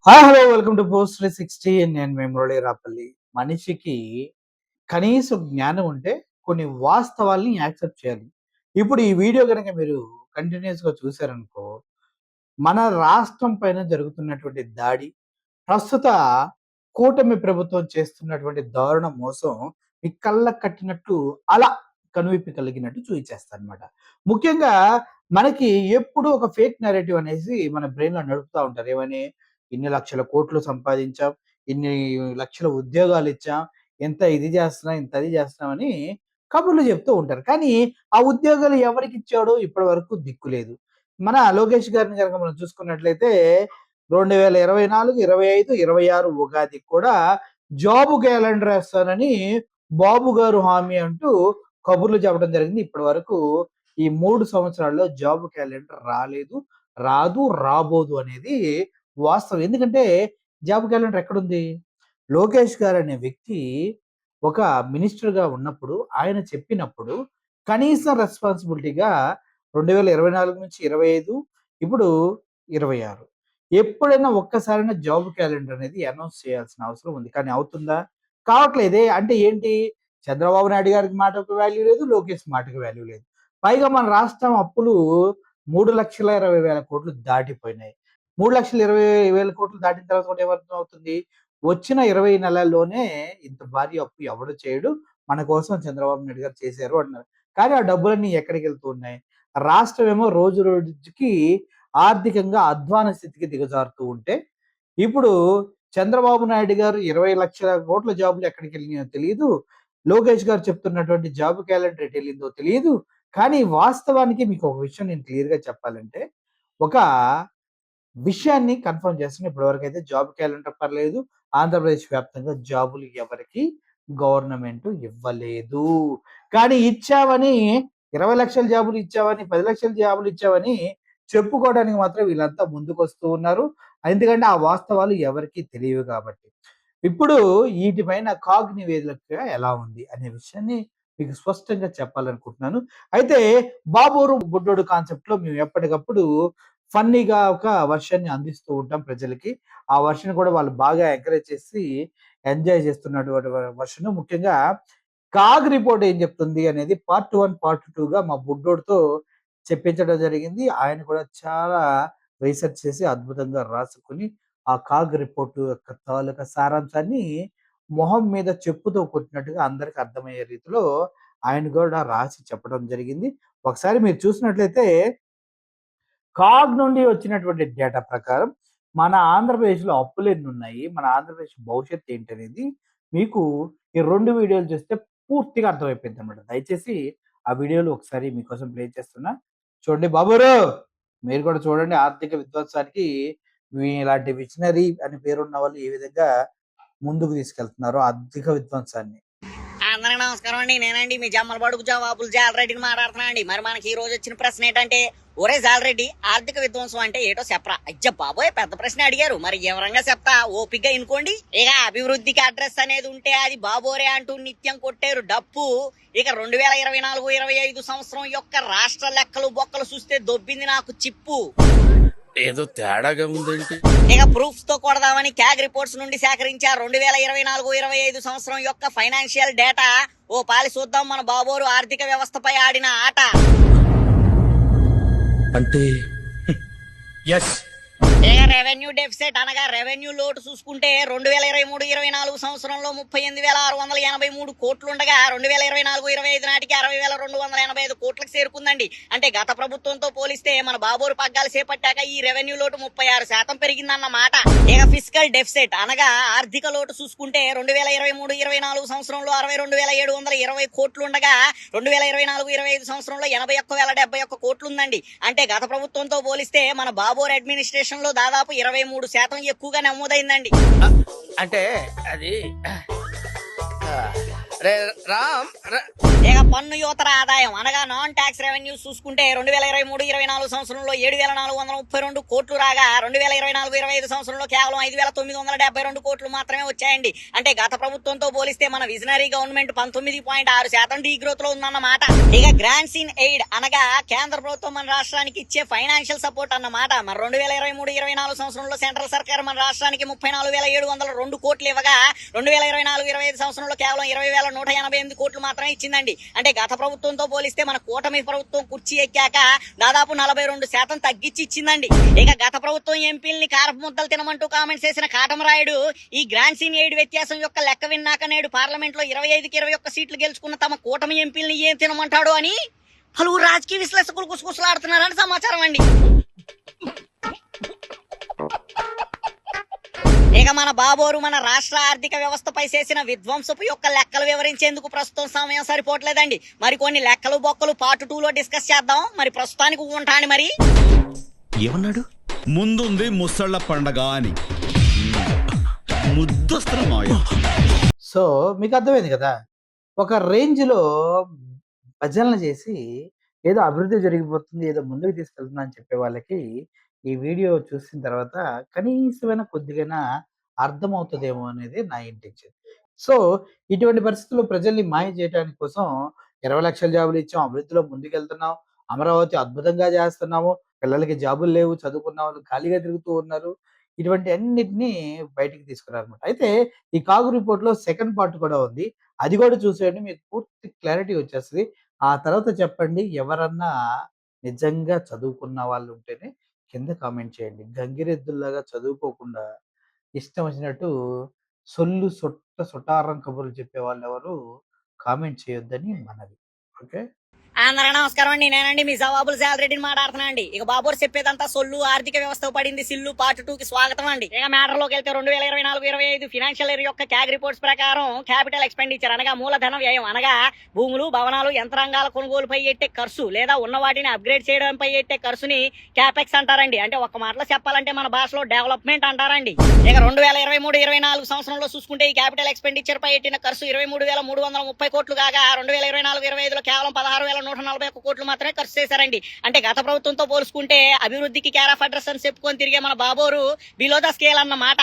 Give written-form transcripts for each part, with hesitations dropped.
Hi hello welcome to post 360. నేను మీ మురళీ రాపల్లి. మనిషికి కనీసం జ్ఞానం ఉంటే కొన్ని వాస్తవాల్ని యాక్సెప్ట్ చేయాలి. ఇప్పుడు ఈ వీడియో గనక మీరు కంటిన్యూస్‌గా చూసారనుకో, మన రాష్ట్రం పైన జరుగుతున్నటువంటి దాడి, ప్రస్తుత కూటమి ప్రభుత్వం చేస్తున్నటువంటి దారుణ మోసం మీ కళ్ళకు కట్టినట్టు అలా కనువిప్పి కలిగినట్టు చూయించేస్తాదనమాట. ముఖ్యంగా మనకి ఎప్పుడూ ఒక ఫేక్ నరేటివ్ అనేసి మన బ్రెయిన్‌లో నడుపుతా ఉంటారు. ఏమని? ఇన్ని లక్షల కోట్లు సంపాదించాం, ఇన్ని లక్షల ఉద్యోగాలిచ్చాం, ఇంత ఇది చేస్తున్నాం, ఇంత అది చేస్తున్నామని కబుర్లు చెప్తూ ఉంటారు. కానీ ఆ ఉద్యోగాలు ఎవరికిచ్చాడో ఇప్పటి వరకు దిక్కు లేదు. మన లోకేష్ గారిని గనక మనం చూసుకున్నట్లయితే 2024, 25, 26 ఉగాదికి కూడా జాబ్ క్యాలెండర్ ఏస్తానని బాబు గారు హామీ అంటూ కబుర్లు చెప్పడం జరిగింది. ఇప్పటి వరకు ఈ 3 సంవత్సరాల్లో జాబ్ క్యాలెండర్ రాలేదు, రాదు, రాబోదు అనేది వాస్తవం. ఎందుకంటే జాబ్ క్యాలెండర్ ఎక్కడుంది? లోకేష్ గారనే వ్యక్తి ఒక మినిస్టర్‌గా ఉన్నప్పుడు, ఆయన చెప్పినప్పుడు కనీస రెస్పాన్సిబిలిటీగా 2024 నుంచి 25 ఇప్పుడు 26 ఎప్పుడైనా ఒక్కసారైనా జాబ్ క్యాలెండర్ అనేది అనౌన్స్ చేయాల్సిన అవసరం ఉంది. కానీ అవుతుందా? కావట్లేదే. అంటే ఏంటి? చంద్రబాబు నాయుడు గారికి మాటకు వాల్యూ లేదు, లోకేష్ మాటకు వాల్యూ లేదు. పైగా మన రాష్ట్రం అప్పులు 3,20,000 కోట్లు దాటిపోయినాయి. 3,20,000 కోట్లు దాటిన తర్వాత కూడా ఏమర్థమవుతుంది? వచ్చిన 20 నెలల్లోనే ఇంత భారీ అప్పు ఎవడు చేయడు. మన కోసం చంద్రబాబు నాయుడు గారు చేశారు అంటున్నారు. కానీ ఆ డబ్బులన్నీ ఎక్కడికెళ్తూ ఉన్నాయి? రాష్ట్రమేమో రోజు రోజుకి ఆర్థికంగా అధ్వాన స్థితికి దిగజారుతూ ఉంటే, ఇప్పుడు చంద్రబాబు నాయుడు గారు 20,00,000 కోట్ల జాబులు ఎక్కడికెళ్ళినాయో తెలీదు. లోకేష్ గారు చెప్తున్నటువంటి జాబ్ క్యాలెండర్ ఎటెళ్ళిందో తెలీదు. కానీ వాస్తవానికి మీకు ఒక విషయం నేను క్లియర్‌గా చెప్పాలంటే, ఒక విషయాన్ని కన్ఫర్మ్ చేస్తున్నా. ఇప్పటివరకైతే జాబ్ క్యాలెండర్ పర్లేదు. ఆంధ్రప్రదేశ్ వ్యాప్తంగా జాబులు ఎవరికీ గవర్నమెంట్ ఇవ్వలేదు. కానీ ఇచ్చామని 20,00,000 జాబులు ఇచ్చామని, 10,00,000 జాబులు ఇచ్చామని చెప్పుకోవడానికి మాత్రం వీళ్ళంతా ముందుకొస్తూ ఉన్నారు. ఎందుకంటే ఆ వాస్తవాలు ఎవరికీ తెలియవు కాబట్టి. ఇప్పుడు ఈటిపైన కాగ్ నివేదిక ఎలా ఉంది అనే విషయాన్ని మీకు స్పష్టంగా చెప్పాలనుకుంటున్నాను. అయితే 'బాబోరు బుడ్డోడు' కాన్సెప్ట్‌లో మేము ఎప్పటికప్పుడు ఫన్నీగా ఒక వర్షన్‌ని అందిస్తూ ఉంటాం ప్రజలకి. ఆ వర్షన్ కూడా వాళ్ళు బాగా ఎంకరేజ్ చేసి ఎంజాయ్ చేస్తున్నటువంటి వర్షన్. ముఖ్యంగా 'కాగ్ రిపోర్ట్' ఏం చెప్తుంది అనేది పార్ట్ 1, పార్ట్ 2గా మా బుడ్డోడితో చెప్పించడం జరిగింది. ఆయన కూడా చాలా రీసెర్చ్ చేసి అద్భుతంగా రాసుకొని, ఆ 'కాగ్ రిపోర్ట్' యొక్క తాలూకా సారాంశాన్ని మొహం మీద చెప్పుతో కొట్టినట్టుగా అందరికి అర్థమయ్యే రీతిలో ఆయన కూడా రాసి చెప్పడం జరిగింది. ఒకసారి మీరు చూసినట్లయితే కాగ్ నుండి వచ్చినటువంటి డేటా ప్రకారం మన ఆంధ్రప్రదేశ్‌లో అప్పులెన్నున్నాయి, మన ఆంధ్రప్రదేశ్ భవిష్యత్తు ఏంటనేది మీకు ఈ 2 వీడియోలు చూస్తే పూర్తిగా అర్థమైపోయిద్దనమాట. దయచేసి ఆ వీడియోలు ఒకసారి మీకోసం ప్లే చేస్తున్నా. చూడండి బాబోరు! మీరు కూడా చూడండి. ఆర్థిక విధ్వంసానికి మీలాంటి విజనరీ అని పేరున్న వాళ్ళు ఏ విధంగా ముందుకు తీసుకెళ్తున్నారో ఆర్థిక విధ్వంసాన్ని. అందరికి నమస్కారం అండి. నేనండి మీ జమ్మల బడుగు జవాబులు జాలరెడ్డిని మాట్లాడుతున్నా అండి. మరి మనకి ఈ రోజు వచ్చిన ప్రశ్న ఏంటంటే, ఒరే జాలరెడ్డి, ఆర్థిక విధ్వంసం అంటే ఏటో చెప్పరా? అయ్య బాబోయ్, పెద్ద ప్రశ్న అడిగారు. మరి వివరంగా చెప్తా, ఓపిగ్గా ఇనుకోండి. ఇక అభివృద్ధికి అడ్రస్ అనేది ఉంటే అది బాబోరే అంటూ నిత్యం కొట్టేరు డప్పు. ఇక 2024-25 సంవత్సరం యొక్క రాష్ట్ర లెక్కలు బొక్కలు చూస్తే దొబ్బింది నాకు చిప్పు. ఏదో తేడాగా ఉందేంటి? ఇక ప్రూఫ్స్ తో కొడదామని క్యాగ్ రిపోర్ట్స్ నుండి సేకరించా 2024-25 సంవత్సరం యొక్క ఫైనాన్షియల్ డేటా. ఓ పాలి చూద్దాం మన బాబోరు ఆర్థిక వ్యవస్థపై ఆడిన ఆట. అంటే ఎస్, ఇక రెవెన్యూ డెఫిసిట్ అనగా రెవెన్యూ లోటు చూసుకుంటే 2023-24 సంవత్సరంలో 38,683 కోట్లు ఉండగా 2024-25 నాటికి 60,285 కోట్లకు చేరుకుందండి. అంటే గత ప్రభుత్వంతో పోలిస్తే మన బాబోరు పగ్గాలు చేపట్టాక ఈ రెవెన్యూ లోటు 36% పెరిగిందన్నమాట. ఇక ఫిజికల్ డెఫిసిట్ అనగా ఆర్థిక లోటు చూసుకుంటే 2023-24 సంవత్సరంలో 62,720 కోట్లు ఉండగా 2024-25 సంవత్సరంలో 81,071 కోట్లు ఉందండి. అంటే గత ప్రభుత్వంతో పోలిస్తే మన బాబోరు అడ్మినిస్ట్రేషన్ లో దాదాపు 23% ఎక్కువగా నమోదైందండి. అంటే అది రే రామ్ ఇక పన్ను యువతర ఆదాయం అనగా నాన్ ట్యాక్స్ రెవెన్యూ చూసుకుంటే 2023-24 సంవత్సరంలో 7,432 కోట్లు రాగా 2024-25 సంవత్సరంలో కేవలం 5,972 కోట్లు మాత్రమే వచ్చాయండి. అంటే గత ప్రభుత్వంతో పోలిస్తే మన విజనరీ గవర్నమెంట్ 19.6% డీ గ్రోత్ లో ఉందన్నమాట. ఇక గ్రాంట్స్ ఇన్ ఎయిడ్ అనగా కేంద్ర ప్రభుత్వం మన రాష్ట్రానికి ఇచ్చే ఫైనాన్షియల్ సపోర్ట్ అన్నమాట. మరి 2023-24 సంవత్సరంలో సెంట్రల్ సర్కార్ మన రాష్ట్రానికి 34,702 కోట్లు ఇవ్వగా 2024-25 సంవత్సరంలో కేవలం 20,188 కోట్లు మాత్రమే ఇచ్చిందండి. అంటే గత ప్రభుత్వంతో పోలిస్తే మన కూటమి ప్రభుత్వం కుర్చీ ఎక్కాక దాదాపు 42% తగ్గించి ఇచ్చిందండి. ఇక గత ప్రభుత్వం ఎంపీల్ని కారపు ముద్దలు తినమంటూ కామెంట్స్ చేసిన కాటమరాయుడు ఈ గ్రాంట్స్ ఇన్ ఎయిడ్ వ్యత్యాసం యొక్క లెక్క విన్నాక నేడు పార్లమెంట్ లో 25కి 21 సీట్లు గెలుచుకున్న తమ కూటమి ఎంపీల్ని ఏం తినమంటాడు అని పలువురు రాజకీయ విశ్లేషకులు గుసగుసలాడుతున్నారని సమాచారం అండి. ఇక మన బాబోరు మన రాష్ట్ర ఆర్థిక వ్యవస్థపై చేసిన విధ్వంసపు యొక్క లెక్కలు వివరించేందుకు ప్రస్తుతం సమయం సరిపోవట్లేదండి. మరి కొన్ని లెక్కలు బొక్కలు పార్ట్ 2లో డిస్కస్ చేద్దాం. మరి ప్రస్తుతానికి ఉంటాను మరి ఏమన్నాడు? ముందుంది ముసళ్ళ పండగ అని. ముద్దొస్తున్న మాయ. సో మీకు అర్థమైంది కదా, ఒక రేంజ్ లో భజనలు చేసి ఏదో అభివృద్ధి జరిగిపోతుంది, ఏదో ముందుకు తీసుకెళ్తున్నా అని చెప్పే వాళ్ళకి ఈ వీడియో చూసిన తర్వాత కనీసమైన కొద్దిగైనా అర్థమవుతుందేమో అనేది నా ఇంటెన్షన్. సో ఇటువంటి పరిస్థితుల్లో ప్రజల్ని మాయ చేయడానికి కోసం 20 లక్షల జాబులు ఇచ్చాం, అభివృద్ధిలో ముందుకెళ్తున్నాం, అమరావతి అద్భుతంగా చేస్తున్నాము, పిల్లలకి జాబులు లేవు, చదువుకున్న వాళ్ళు ఖాళీగా తిరుగుతూ ఉన్నారు, ఇటువంటి అన్నిటినీ బయటికి తీసుకురారన్నమాట. అయితే ఈ కాగు రిపోర్ట్‌లో సెకండ్ పార్ట్ కూడా ఉంది. అది కూడా చూసేయండి, మీకు పూర్తి క్లారిటీ వచ్చేస్తది. ఆ తర్వాత చెప్పండి, ఎవరన్నా నిజంగా చదువుకున్న వాళ్ళు ఉంటేనే కింద కామెంట్ చేయండి. గంగిరెద్దుల్లాగా చదువుకోకుండా ఇష్టం వచ్చినట్టు సొల్లు సొటారం కబుర్లు చెప్పేవాళ్ళెవరు కామెంట్ చేయొద్దని మనవి. ఓకే. అందరూ నమస్కారం అండి. నేనండి మీ జవాబులు శాలరెడ్డిని మాట్లాడుతున్నా అండి. ఇక బాబోర్ చెప్పేదంతా సొల్లు ఆర్థిక వ్యవస్థ పడింది సిల్లు పార్ట్ 2కి స్వాగతం అండి. ఇక మ్యాటర్ లోకి వెళ్తే 2024-25 ఫినాన్షియల్ ఇయర్ యొక్క క్యాగ్ రిపోర్ట్స్ ప్రకారం క్యాపిటల్ ఎక్స్పెండిచర్ అనగా మూలధన వ్యయం అనగా భూములు భవనాలు యంత్రాంగాల కొనుగోలుపై ఎట్టే ఖర్చు లేదా ఉన్న వాటిని అప్గ్రేడ్ చేయడంపై ఎట్టే ఖర్చుని క్యాపెక్స్ అంటారండి. అంటే ఒక్క మాటలో చెప్పాలంటే మన భాషలో డెవలప్మెంట్ అంటారండి. ఇక 2023-24 సంవత్సరంలో చూసుకుంటే ఈ క్యాపిటల్ ఎక్స్పెండిచర్ పై ఎట్టిన ఖర్చు 23,330 కోట్లు కాగా 2024-25లో కేవలం 16,141 కోట్లు మాత్రమే ఖర్చు చేశారండి. అంటే గత ప్రభుత్వంతో పోల్చుకుంటే అభివృద్ధికి కేర్ ఆఫ్ అడ్రస్ అని చెప్పుకొని తిరిగే మన బాబోరు బిలో ద స్కేల్ అన్నమాట.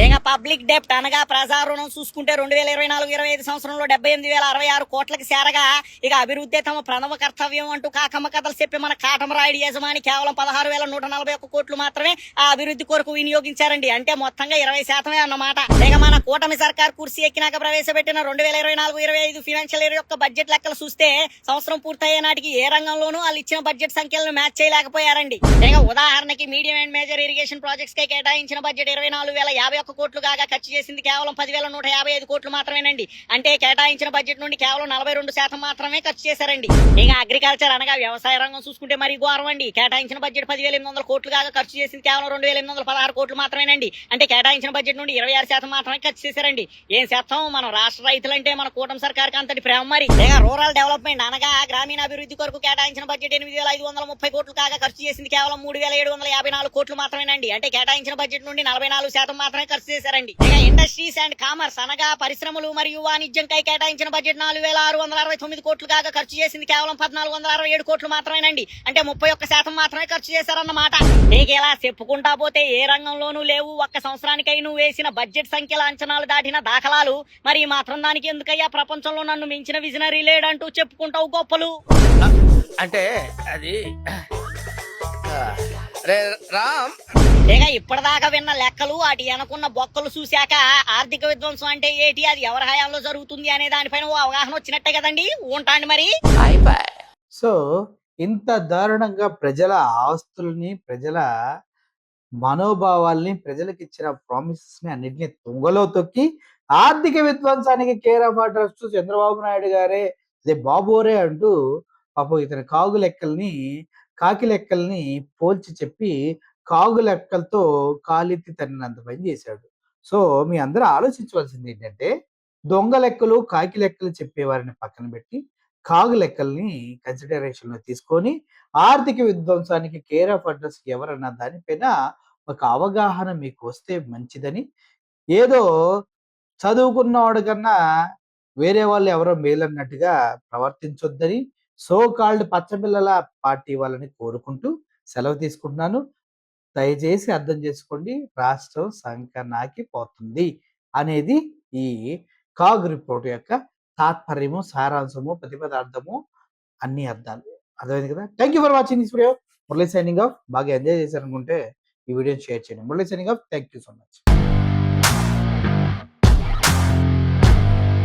ఇక పబ్లిక్ డెప్ట్ అనగా ప్రజా రుణం చూసుకుంటే 2024-25 సంవత్సరంలో 78,066 కోట్లకి చేరగా ఇక అభివృద్ధి తమ ప్రణవ కర్తవ్యం అంటూ కాకమ్మ కథలు చెప్పి మన కాటమరాయుడు యజమాని కేవలం 16,141 కోట్లు మాత్రమే ఆ అభివృద్ధి కొరకు వినియోగించారండి. అంటే మొత్తంగా 20% అన్నమాట. ఇక మన కూటమి సర్కార్ కుర్సీ ఎక్కినాక ప్రవేశపెట్టిన 2024-25 ఫినాన్షియల్ ఇయర్ యొక్క బడ్జెట్ లెక్కలు చూస్తే సంవత్సరం పూర్తయ్యే నాటికి ఏ రంగంలోనూ వాళ్ళు ఇచ్చిన బడ్జెట్ సంఖ్యలను మ్యాచ్ చేయలేకపోయారండి. ఇక ఉదాహరణకి medium and major irrigation projects కి కేటాయించిన బడ్జెట్ 24,051 కోట్లు కాగా ఖర్చు చేసింది కేవలం 10,155 కోట్లు మాత్రమేనండి. అంటే కేటాయించిన బడ్జెట్ నుండి కేవలం 42% మాత్రమే ఖర్చు చేశారండి. ఇక అగ్రికల్చర్ అనగా వ్యవసాయ రంగం చూసుకుంటే మరి ఘోరం అండి. కేటాయించిన బడ్జెట్ 10,800 కోట్లు కాగా ఖర్చు చేసింది కేవలం 2,816 కోట్లు మాత్రమేనండి. అంటే కేటాయించిన బడ్జెట్ నుండి 26% మాత్రమే ఖర్చు చేశారండి. ఏం శాతం మన రాష్ట్ర రైతులంటే మన కూటమి సర్కార్ కి అంతటి ప్రేమ మరి. ఇక రూరల్ డెవలప్మెంట్ అనగా గ్రామీణ అభివృద్ధి కొరకు కేటాయించిన బడ్జెట్ 8,530 కోట్లు కాగా ఖర్చు చేసింది కేవలం 3,754 కోట్లు మాత్రమేనండి. అంటే కేటాయించిన బడ్జెట్ నుండి 44% మాత్రమే ఖర్చు చేశారండి. ఇక ఇండస్ట్రీస్ అండ్ కామర్స్ అనగా పరిశ్రమలు మరియు వాణిజ్యంకై కేటాయించిన బడ్జెట్ 4,669 కోట్లు కాగా ఖర్చు చేసింది కేవలం 1,467 కోట్లు మాత్రమేనండి. అంటే 31% మాత్రమే ఖర్చు చేశారన్నమాట. నీకు ఇలా చెప్పుకుంటా పోతే ఏ రంగంలోనూ లేవు. ఒక్క సంవత్సరానికై నువ్వు వేసిన బడ్జెట్ సంఖ్యల అంచనాలు దాటిన దాఖలాలు. మరి మాత్రం దానికి ఎందుకయ్యా ప్రపంచంలో నన్ను మించిన విజనరీ లేడంటూ చెప్పుకుంటావు గొప్పలు. అంటే అది రే రామ్ ఇక ఇప్పటిదాకా విన్న లెక్కలు వాటి అనుకున్న బొక్కలు చూశాక ఆర్థిక విధ్వంసం అంటే ఏంటి, అది ఎవరి హయాంలో జరుగుతుంది అనే దానిపైన ఓ అవగాహన వచ్చినట్టే కదండి. ఉంటాండి మరి. సో ఇంత దారుణంగా ప్రజల ఆస్తుల్ని, ప్రజల మనోభావాల్ని, ప్రజలకు ఇచ్చిన ప్రామిసెస్ ని అన్నిటిని తుంగలో తొక్కి ఆర్థిక విధ్వంసానికి care of address Chandrababu Naidu గారే, అదే బాబోరే అంటూ పాపం ఇతని కాగు లెక్కల్ని, కాకి లెక్కల్ని పోల్చి చెప్పి కాగు లెక్కలతో కాలెత్తి తన్నినంత పని చేశాడు. సో మీ అందరూ ఆలోచించవలసింది ఏంటంటే, దొంగ లెక్కలు, కాకి లెక్కలు చెప్పేవారిని పక్కన పెట్టి కాగు లెక్కల్ని కన్సిడరేషన్ లో తీసుకొని ఆర్థిక విధ్వంసానికి కేర్ ఆఫ్ అడ్రస్ ఎవరన్న దానిపైన ఒక అవగాహన మీకు వస్తే మంచిదని, ఏదో చదువుకున్నవాడు కన్నా వేరే వాళ్ళు ఎవరో మేలన్నట్టుగా ప్రవర్తించొద్దని సో కాల్డ్ పచ్చపిల్లల పార్టీ వాళ్ళని కోరుకుంటూ సెలవు తీసుకుంటున్నాను. దయచేసి అర్థం చేసుకోండి. రాష్ట్రం సంకనాకి పోతుంది అనేది ఈ కాగ్ రిపోర్ట్ యొక్క తాత్పర్యము, సారాంశము, ప్రతిపదార్థము, అన్ని అర్థాలు. అర్థమైంది కదా! Thank you for watching this video. Murali signing off. బాగా ఎంజాయ్ చేశారనుకుంటే ఈ వీడియోని షేర్ చేయండి. Murali signing off. Thank you so much.